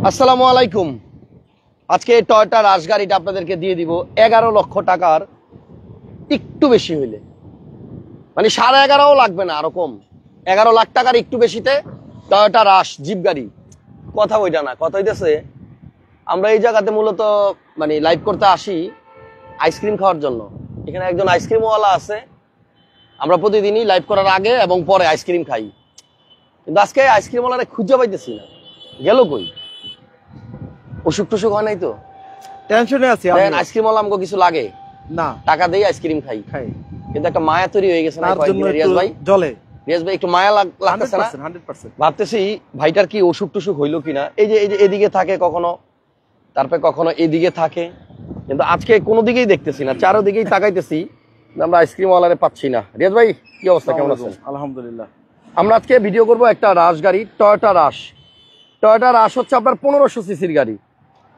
আসসালামু আলাইকুম। আজকে এই টয়োটা রাশ গাড়িটা আপনাদেরকে দিয়ে দিব 11 লক্ষ টাকার একটু বেশি হইলে, মানে 11.5 লাগবে না, আরো কম, 11 লাখ টাকার একটু বেশিতে টয়োটা রাশ জিপ গাড়ি। কথা ওইটা না, কথা হইতেছে আমরা এই জায়গাতে মূলত মানে লাইভ করতে আসি আইসক্রিম খাওয়ার জন্য। এখানে একজন আইসক্রিমওয়ালা আছে, আমরা প্রতিদিনই লাইভ করার আগে এবং পরে আইসক্রিম খাই, কিন্তু আজকে আইসক্রিমওয়ালারে খুঁজে পাইতেছি না, গেল কই? অসুখ টসুখ হয় নাই তো? টেনশনে আছি। আইসক্রিম ওয়ালা আমাকে কিছু লাগে না, টাকা দিয়ে আইসক্রিম খাই, কিন্তু একটা মায়া তৈরি হয়ে গেছে না রিয়াজ ভাই? রিয়াজ ভাই একটু মায়া লাগতেছে না? 100% ভাবতেছি ভাইটার কি অসুখ টসুখ হইলো কিনা। এই যে এদিকে থাকে কখনো, তারপরে কখনো এদিকে থাকে, কিন্তু আজকে কোনো দিকেই দেখতেছি না, চারোদিকেই তাকাইতেছি, আমরা আইসক্রিম ওয়ালারে পাচ্ছি না। রিয়াজ ভাই কি অবস্থা, কেমন আছেন? আলহামদুলিল্লাহ। আমরা আজকে ভিডিও করব একটা রাশ গাড়ি, টয়োটা রাশ। টয়োটা রাশ হচ্ছে আপনার 1500 সিসির গাড়ি,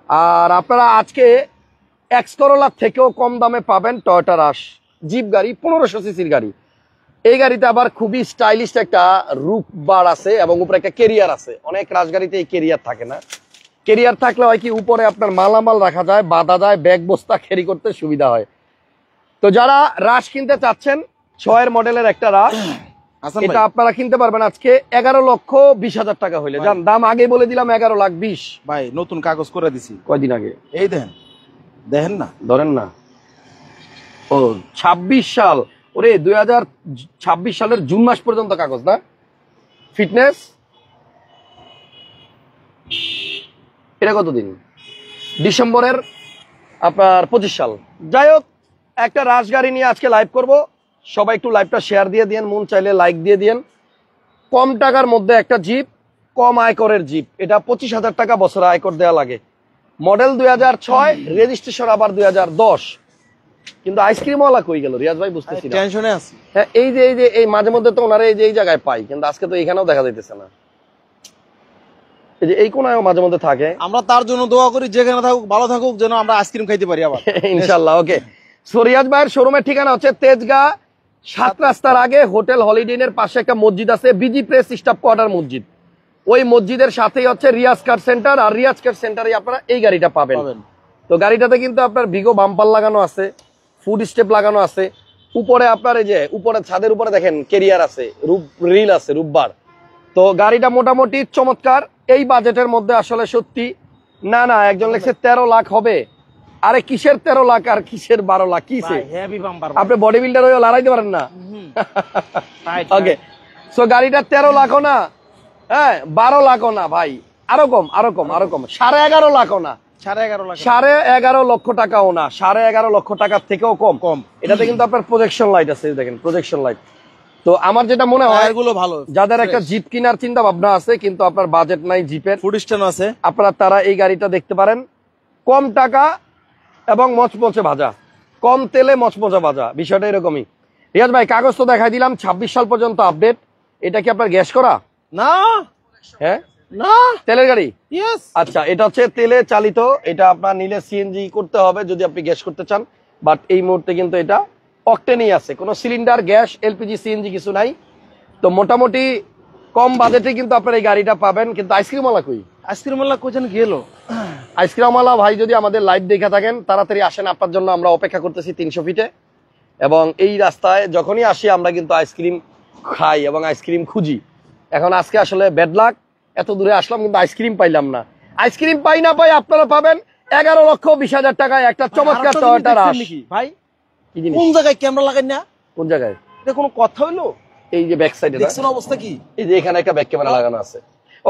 আর আপনারা আজকে এক্স করোলার থেকেও কম দামে পাবেন টয়োটা রাশ জিপ গাড়ি, 1500 সিসির গাড়ি। এই গাড়িতে আবার খুবই স্টাইলিশ একটা রুফ বার আছে এবং উপরে একটা কেরিয়ার আছে। অনেক রাশ গাড়িতে এই কেরিয়ার থাকে না। কেরিয়ার থাকলে হয় কি, উপরে আপনার মালামাল রাখা যায়, বাঁধা যায়, ব্যাগ বস্তা ক্যারি করতে সুবিধা হয়। তো যারা রাশ কিনতে চাচ্ছেন, 6 মডেলের একটা রাশ, এটা আপনারা কিনতে পারবেন আজকে 11,20,000 টাকা হইলে। জান দাম আগে বলে দিলাম, 11,20,000 ভাই। নতুন কাগজ করে দিছি কয়দিন আগে। এই দেখেন না, ধরেন না। ও 26 সাল, ওরে 2026 সালের জুন মাস পর্যন্ত কাগজ না? ফিটনেস এটা কতদিন? ডিসেম্বরের আপনার 25 সাল। যাই হোক, একটা রাশ গাড়ি নিয়ে আজকে লাইভ করব। সবাই একটু লাইভটা শেয়ার দিয়ে দিয়েন, মন চাইলে লাইক দিয়ে দিয়েন। কম টাকার মধ্যে একটা জিপ, কম আয়করের জিপ, এটা 25,000 টাকা বছরে আয়কর দেওয়া লাগে। মডেল 2006, রেজিস্ট্রেশন আবার 2010। কিন্তু আইসক্রিমওয়ালা কই গেল রিয়াজ ভাই? বুঝতেছি না, টেনশনে আছি। হ্যাঁ, এই যে এই মাঝে মধ্যে তো ওনারা এই জায়গায় পাই, কিন্তু আজকে তো এখানেও দেখা যাইতেছে না। এই যে এই কোনায়ও মাঝে মধ্যে থাকে। আমরা তার জন্য দোয়া করি, যেখানে থাকুক ভালো থাকুক, যেন আমরা আইসক্রিম খাইতে পারি আবার ইনশাআল্লাহ। ওকে, সো রিয়াজ ভাইয়ের শোরুমের ঠিকানা হচ্ছে তেজগাঁ 7 রাস্তার আগে হোটেল হলিডে ইনের পাশে একটা মসজিদ আছে, বিজি প্রেস স্টাফ কোয়ার্টার মসজিদ। ওই মসজিদের সাথেই হচ্ছে রিয়াজ কার সেন্টার, আর রিয়াজ কার সেন্টারে আপনারা এই গাড়িটা পাবেন। তো গাড়িটাতে কিন্তু আপনার ভিগো বাম্পার লাগানো আছে, ফুড স্টেপ লাগানো আছে, উপরে আপনার এই যে উপরে ছাদের উপরে দেখেন কেরিয়ার আছে, রূপ রিল আছে, রূপবার। তো গাড়িটা মোটামুটি চমৎকার। এই বাজেটের মধ্যে আসলে সত্যি না একজন লেখছে 13 লাখ হবে। আরে কিসের 13 লাখ আর কিসের 12 লাখ? কিসে আপনি বডি বিল্ডার হয়ে লড়াইতে পারেন না? ওকে, সো গাড়িটা 13 লাখও না, হ্যাঁ 12 লাখও না ভাই, আরো কম 11.5 লাখও না, 11.5 লক্ষ টাকাও না, 11.5 লক্ষ টাকার থেকেও কম। এটাতে কিন্তু আপনার প্রজেকশন লাইট আছে, দেখেন প্রজেকশন লাইট। তো আমার যেটা মনে হয়, এগুলো ভালো, যাদের একটা জিপ কেনার চিন্তা ভাবনা আছে কিন্তু আপনার বাজেট নাই জিপের, ফুড স্ট্যান্ড আছে, আপনারা তারা এই গাড়িটা দেখতে পারেন। কম টাকা এবং মচমচে ভাজা, কম তেলে মচমচে ভাজা, বিষয়টা এরকমই। রিয়াজ ভাই কাগজ তো দেখাই দিলাম, 26 সাল পর্যন্ত আপডেট। এটা কি আপনার গ্যাস করা? না, হ্যাঁ না, তেলের গাড়ি। আচ্ছা, এটা হচ্ছে তেলে চালিত। এটা আপনার নিলে সিএনজি করতে হবে যদি আপনি গ্যাস করতে চান, বাট এই মুহূর্তে কিন্তু এটা অকটেনই আছে, কোনো সিলিন্ডার গ্যাস এলপিজি সিএনজি কিছু নাই। তো মোটামুটি কম বাজেটে কিন্তু আপনার এই গাড়িটা পাবেন। কিন্তু আইসক্রিমওয়ালা কই? আইসক্রিমওয়ালা কোথায় গেল? আইসক্রিমওয়ালা ভাই যদি আমাদের লাইভ দেখে থাকেন, তাড়াতাড়ি আসেন, আপনার জন্য আমরা অপেক্ষা করতেছি 300 ফিটে। এবং এই রাস্তায় যখনই আসি আমরা কিন্তু আইসক্রিম খাই এবং আইসক্রিম খুঁজি। এখন আজকে আসলে ব্যাড লাক, এত দূরে আসলাম কিন্তু আইসক্রিম পাইলাম না। আইসক্রিম পাই না পাই আপনারা পাবেন 11,20,000 টাকায় একটা চমৎকার টয়োটা রাশ। ভাই কোন জায়গায় ক্যামেরা লাগাই না? কোন জায়গায়? এটা কোনো কথা হইলো? এই যে ব্যাক সাইডে দেখছেন অবস্থা কি? এই যে এখানে একটা ব্যাক ক্যামেরা লাগানো আছে।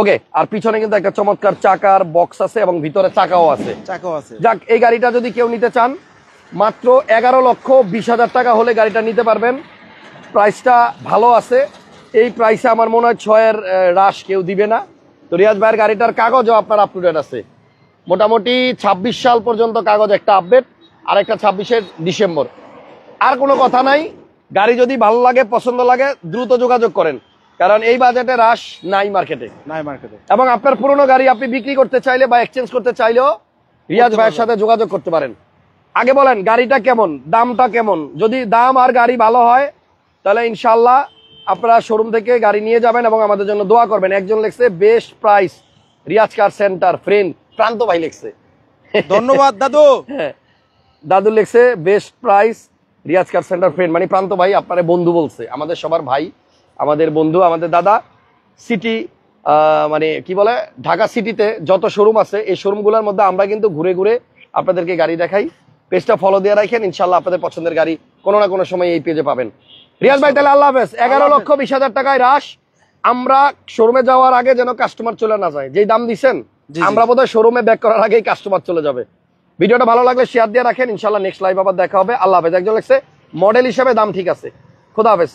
ওকে, আর পিছনে কিন্তু একটা চমৎকার চাকার বক্স আছে এবং ভিতরে চাকাও আছে। যাক, এই গাড়িটা যদি কেউ নিতে চান, মাত্র 11,20,000 টাকা হলে গাড়িটা নিতে পারবেন। প্রাইসটা ভালো আছে। এই প্রাইসে আমার মনে হয় 6 রাশ কেউ দিবে না। তো রিয়াজ ভাইয়ের গাড়িটার কাগজও আপনার আপ টু ডেট আছে, মোটামুটি 26 সাল পর্যন্ত কাগজ একটা আপডেট, আর একটা 26-এর ডিসেম্বর। আর কোনো কথা নাই, গাড়ি যদি ভালো লাগে, পছন্দ লাগে, দ্রুত যোগাযোগ করেন, কারণ এই বাজেটে রাশ নাই মার্কেটে। এবং আপনার পুরনো গাড়ি আপনি বিক্রি করতে চাইলে বা এক্সচেঞ্জ করতে চাইলেও রিয়াজ ভাইয়ের সাথে যোগাযোগ করতে পারেন। আগে বলেন গাড়িটা কেমন, দামটা কেমন। যদি দাম আর গাড়ি ভালো হয় তাহলে ইনশাল্লাহ আপনারা শোরুম থেকে গাড়ি নিয়ে যাবেন এবং আমাদের জন্য দোয়া করবেন। একজন লেখছে best price Riaz car centre friend Pranto ভাই লিখছে। ধন্যবাদ দাদু। হ্যাঁ, দাদু লিখছে best price Riaz car centre friend, মানে প্রান্ত ভাই আপনারে বন্ধু বলছে, আমাদের সবার ভাই, আমাদের বন্ধু, আমাদের দাদা। সিটি মানে কি বলে, ঢাকা সিটিতে যত শোরুম আছে এই শোরুমগুলোর মধ্যে আমরা কিন্তু ঘুরে ঘুরে আপনাদেরকে গাড়ি দেখাই। পেজটা ফলো দিয়ে রাখেন, ইনশাল্লাহ আপনাদের পছন্দের গাড়ি কোনো না কোনো সময় এই পেজে পাবেন। রিয়াজ ভাই তাহলে আল্লাহ হাফেজ। 11,20,000 টাকায় রাশ। আমরা শোরুমে যাওয়ার আগে যেন কাস্টমার চলে না যায়, যেই দাম দিচ্ছেন জি। আমরা বোধহয় শোরুমে ব্যাক করার আগেই কাস্টমার চলে যাবে। ভিডিওটা ভালো লাগলে শেয়ার দিয়ে রাখেন, ইনশাল্লাহ নেক্সট লাইভ আবার দেখা হবে। আল্লাহ হাফেজ। একজন লিখছে মডেল হিসেবে দাম ঠিক আছে। খোদা হাফেজ।